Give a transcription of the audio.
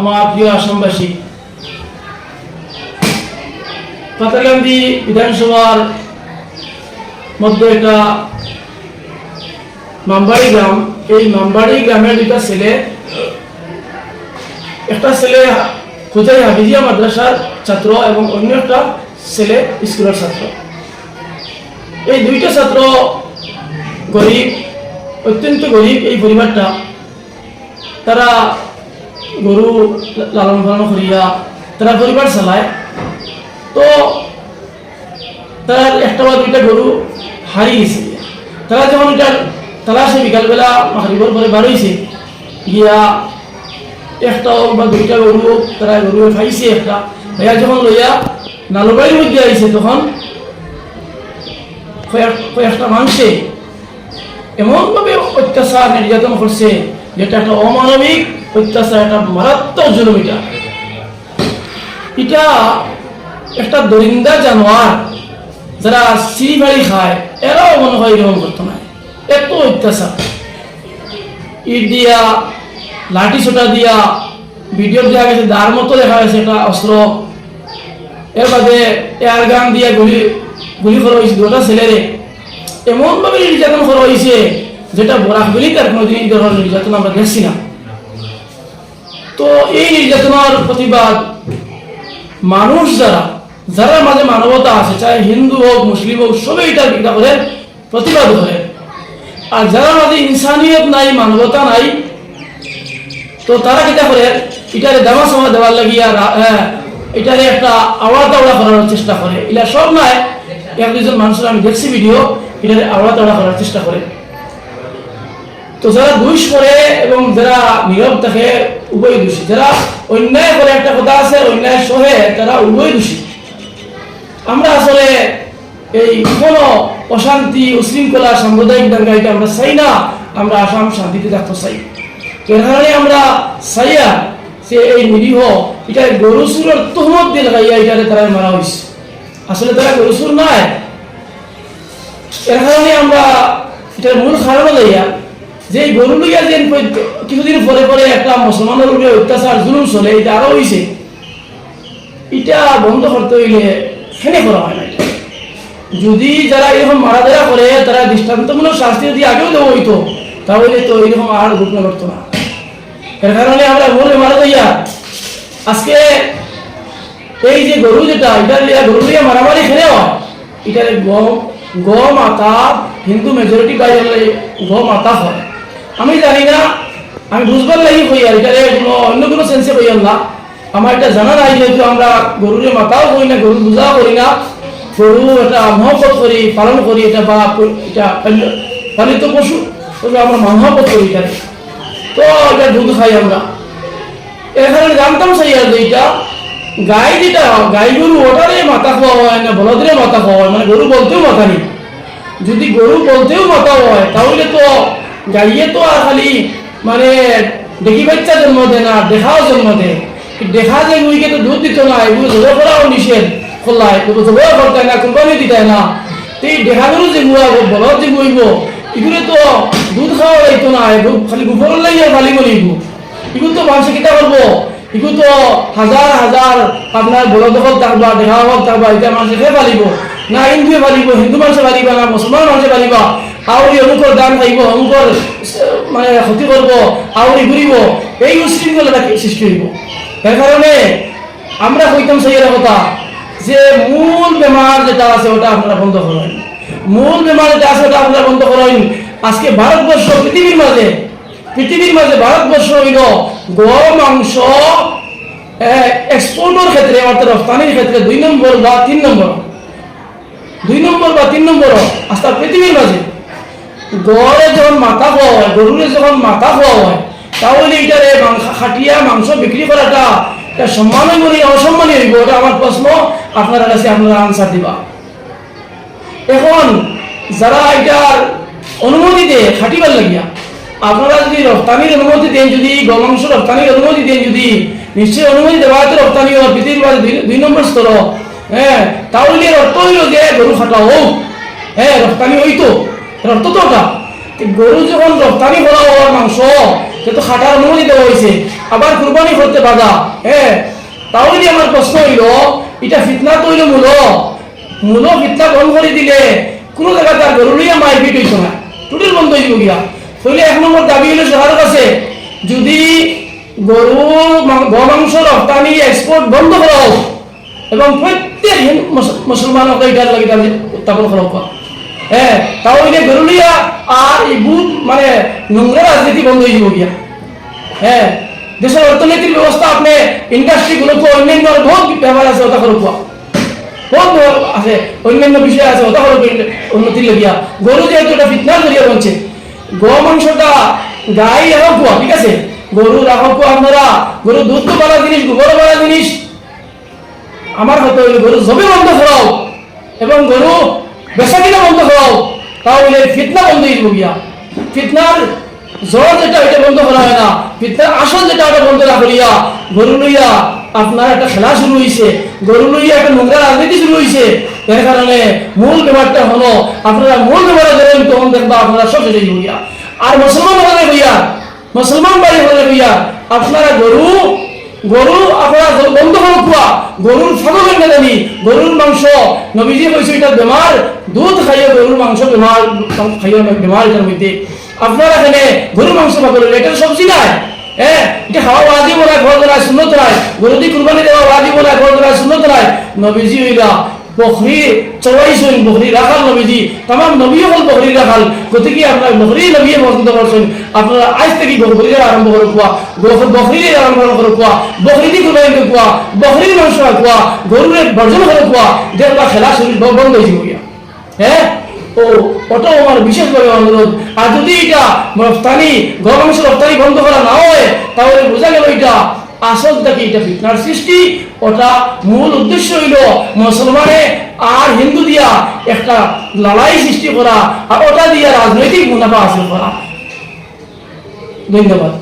আমার প্রিয় আসামবাসী, পাতাকান্দি বিধানসভার মধ্যে একটা মামবাড়ি গ্রাম, এই মামবাড়ি গ্রামের দুটা ছেলে, একটা ছেলে খুঁজাই হাফিজিয়া মাদ্রাসার ছাত্র এবং অন্য একটা ছেলে স্কুলের ছাত্র। এই দুইটা ছাত্র গরিব, অত্যন্ত গরিব। এই পরিবারটা তারা গরু লালন পালন করিয়া তারা পরিবার চালায়। তো তার একটা বা দুইটা গরু হারিয়ে গেছে। তারা যখন এটার তালাশে বিকালবেলা মাগরিবের পরে বার হয়েছে, গিয়া একটা বা দুইটা গরু তারা গরু খাইছে। একটা ভাইয়া যখন লইয়া নালবাড়ির মধ্যে আইছে, তখন কয়েকটা মানুষে এমনভাবে অত্যাচার নির্যাতন করছে, যেটা একটা অমানবিক অত্যাচার, একটা মারাত্মক জুলুম। এটা একটা দরিন্দা জানোয়ার যারা সিঁড়ি বাড়ি খায়, এরাও মনে হয় এরকম করতো না। এত অত্যাচার, ইট দিয়া, লাঠি ছোটা দিয়া, ভিডিও দেখা গেছে দাঁড় মতো দেখা গেছে একটা অস্ত্র। এর বাদে এয়ার গান দিয়া গুলি করা হয়েছে দুটা ছেলেরে। এমনভাবে নির্যাতন করা হয়েছে যেটা বরাক বলি তার কোনোদিন এই ধরনের নির্যাতন আমরা দেখছি না। তো এই নির্যাতনের প্রতিবাদ মানুষ যারা মাঝে মানবতা আছে, চাই হিন্দু হোক মুসলিম হোক, সবাই এটার বিরোধিতা করে, প্রতিবাদ করে। আর যারা মাঝে ইনসানিয়ত নাই, মানবতা নাই, তো তারা কিতা করে এটারে দামা সময় দেওয়ার লাগিয়া এটারে একটা আওড়া তাওড়া করার চেষ্টা করে। এটা সব নয়, এক দুজন মানুষের আমি দেখছি ভিডিও, এটারে আওড়া তাওড়া করার চেষ্টা করে। তো যারা দোষ করে এবং যারা নীরব থাকে, উভয় দোষী। যারা অন্যায় করে, একটা কথা আছে, অন্যায় সহে, তারা উভয় দোষী। আমরা আসলে এই কোনো অশান্তি, উশৃঙ্খলা, সাম্প্রদায়িক দাঙ্গা এটা আমরা চাই না। আমরা আসাম শান্তিতে থাকতে চাই। এর কারণে আমরা চাইয়া যে এই নিরীহ এটা গরু চুরের তহমত দিয়ে লাগাইয়া এটারে তারা মারা হয়েছে। আসলে তারা গরু চুর নয়। এর কারণে আমরা এটার মূল কারণ লইয়া যে গরু লইয়া যে কিছুদিন পরে পরে একটা মুসলমানের উপরে অত্যাচার জুলুম চলে, এটা আরো হয়েছে। এটা বন্ধ করতে হইলে ফেনে করা হয় না। যদি যারা এরকম মারাধরা করে, তারা দৃষ্টান্তমূলক শাস্তি যদি আগেও দেওয়া হইতো, তাহলে তো এরকম আর ঘটনা ঘটতো না। এর কারণে আমরা বলে মারা যাইয়া আজকে এই যে গরু যেটা, এটা গরু দিয়ে মারামারি খেলে হয়, এটার গো মাতা, হিন্দু মেজরিটি বাইরে গো মাতা হয়। আমি জানি না, আমি বুঝবার লাগি কই, আর এটারে অন্য কোনো সেন্সে কই না। আমার এটা জানা নাই, যেহেতু আমরা গরুরে মাতাও করি না, গরু পূজাও করি না। গরু এটা মহব্বত করি, পালন করি, এটা বা এটা পালিত পশু, তবে আমরা মহব্বত করি এটারে। তো এটা দুধ খাই আমরা। এখানে জানতাম চাই আর যে এটা গাই যেটা, গাই গরু ওটারে মাথা খাওয়া হয় না, বলদরে মাথা খাওয়া হয়, মানে গরু বলতেও মাথা নেই। যদি গরু বলতেও মাথা হয়, তাহলে তো গাইয়ে তো আর খালি মানে দেখি বাচ্চা জন্ম দেয় না, দেখাও জন্ম দেয়। দেখা যে গুইকে তো দুধ দিত না, এগুলো জোর করাও নিষেধ খোলায়, জোর করতে না, কোম্পানি দিতে না। তো এই দেখা গরু যে গুয়াবো, বলদ যে গুইব, এগুলো তো দুধ খাওয়া যাইতো না, খালি গোবর লাগিয়ে ফালি গলিব। এগুলো তো মানুষে কিতা করবো, এগুলো তো হাজার হাজার আপনার বলদ হল থাকবা, দেখা হল থাকবা, এটা মানুষে খেয়ে ফালিব না। হিন্দুয়ে ফালিব, হিন্দু মানুষে ফালিবা না, মুসলমান মানুষে ফালিবা। আউরি অমুকর দান খাইব, অমুকর মানে ক্ষতি করব, আউরি ঘুরিব, এই উশৃঙ্খলতা সৃষ্টি হইব। এর কারণে আমরা কইতাম সেই কথা যে মূল বেমার যেটা আছে ওটা আপনারা বন্ধ করেন। মূল বেমার যেটা আছে ওটা আপনারা বন্ধ করেন। আজকে ভারতবর্ষ পৃথিবীর মাঝে ভারতবর্ষ হইল গো মাংস এক্সপোর্টের ক্ষেত্রে, অর্থাৎ রপ্তানির ক্ষেত্রে 2 নম্বর বা 3 নম্বর আস্থা পৃথিবীর মাঝে। গড়ে যখন মাথা খাওয়া হয়, গরুরে যখন মাথা খাওয়া হয়, তাহলে এটারে খাটিয়া মাংস বিক্রি করাটা সম্মানই করি অসম্মানই হইব। এটা আমার প্রশ্ন, আপনারা কাছে আপনারা আনসার দিবা। এখন যারা এটার অনুমতি দেয় খাটিবার লাগিয়া, আপনারা যদি রপ্তানির অনুমতি দেন, যদি গমাংস রপ্তানির অনুমতি দেন, যদি নিশ্চয়ই অনুমতি দেওয়া হয়তো রপ্তানি হওয়ার পৃথিবীর মাঝে 2 নম্বর স্তর, তাহলে অর্থ হইল যে গরু খাটা হোক, রপ্তানি হইতো, অর্থ তো ওটা। গরু যখন রপ্তানি করা হওয়ার মাংস, সে তো খাটার অনুমতি দেওয়া হয়েছে, আবার কুরবানি করতে বাধা। হ্যাঁ, তাহলে আমার প্রশ্ন হইল এটা ফিতনা তো হইল মূল ফিতনা বন্ধ করে দিলে কোনো জায়গায় তার গরু লইয়া মারপিট হইত না, টুটির বন্ধ হইব গিয়া। তাহলে এক নম্বর দাবি হইল সরকারের কাছে যদি গরু গোমাংস রপ্তানি এক্সপোর্ট বন্ধ করা হোক এবং প্রত্যেক মুসলমানকে এটার লাগে দাবি উত্থাপন করা হোক। হ্যাঁ, তাহলে গরু লইয়া আর এই বুথ মানে নোংরা রাজনীতি বন্ধ হয়ে যাব গিয়া। হ্যাঁ, দেশের অর্থনৈতিক ব্যবস্থা আপনি ইন্ডাস্ট্রিগুলোকে অন্যান্য বহুত ব্যাপার আছে ওটা করব, বহুত আছে অন্যান্য বিষয় আছে ওটা করব উন্নতির লাগিয়া। গরু যেহেতু এটা ফিতনার জড়িয়ে বলছে, গো মাংসটা গাই রাখো, ঠিক আছে, গরু রাখো আপনারা, গরু দুধ তো বাড়া জিনিস, গোবর বাড়া জিনিস। আমার কথা হইলে গরু জবে বন্ধ করাও এবং গরু বেচা কিনা বন্ধ করাও, তাহলে ফিতনা বন্ধ হয়ে যাব গিয়া। ফিতনার জ্বর যেটা এটা বন্ধ করা হয় না, ফিতনার আসল যেটা ওটা বন্ধ না করিয়া গরু লইয়া আপনার একটা খেলা শুরু হয়েছে, গরু লইয়া একটা নোংরা রাজনীতি শুরু হয়েছে। এর কারণে মূল ব্যাপারটা হলো আপনারা মূল ব্যাপারে ধরেন তখন দেখবা আপনারা সব শেষ হয়ে গিয়া। আর মুসলমান হলে হইয়া, মুসলমান বাড়ি হলে হইয়া আপনারা গরু আপনারা বন্ধ করো কুয়া, গরুর ফগলের না জানি, গরুর মাংস নবীজি কইছে এটা বেমার, দুধ খাইয়ে গরুর মাংস বেমার খাইয়ে বেমার এটার মধ্যে। আপনারা এখানে গরুর মাংস পাগলের এটা সবজি নাই। হ্যাঁ, এটা খাওয়া ওয়াজিব নাই, ঘর ধরা সুন্নত নাই, গরু দিয়ে কুরবানি দেওয়া ওয়াজিব নাই, ঘর ধরা সুন্নত নাই। নবীজি হইলা বকরি চড়াইছেন, বকরি রাখাল নবীজি, তাম নবী হল বকরি রাখাল। গতিকে আপনার বকরি নবী পছন্দ করছেন, আপনারা আজ থেকে বকরি আরম্ভ করে কুয়া, বকরি আরম্ভ করে কুয়া, বকরি দিয়ে কুরবানি কুয়া, বকরির মাংস কুয়া, গরুরের বর্জন করে কুয়া, যেটা খেলা শরীর বন্ধ হয়ে যাব। হ্যাঁ, ও ওটাও আমার বিশেষভাবে অনুরোধ। আর যদি এটা রপ্তানি গোমাংস রপ্তানি বন্ধ করা না হয় তাহলে বোঝা গেল এটা আসলটা কি, এটা ফিতনার সৃষ্টি। ওটা মূল উদ্দেশ্য হইল মুসলমানে আর হিন্দু দিয়া একটা লড়াই সৃষ্টি করা আর ওটা দিয়া রাজনৈতিক মুনাফা হাসিল করা। ধন্যবাদ।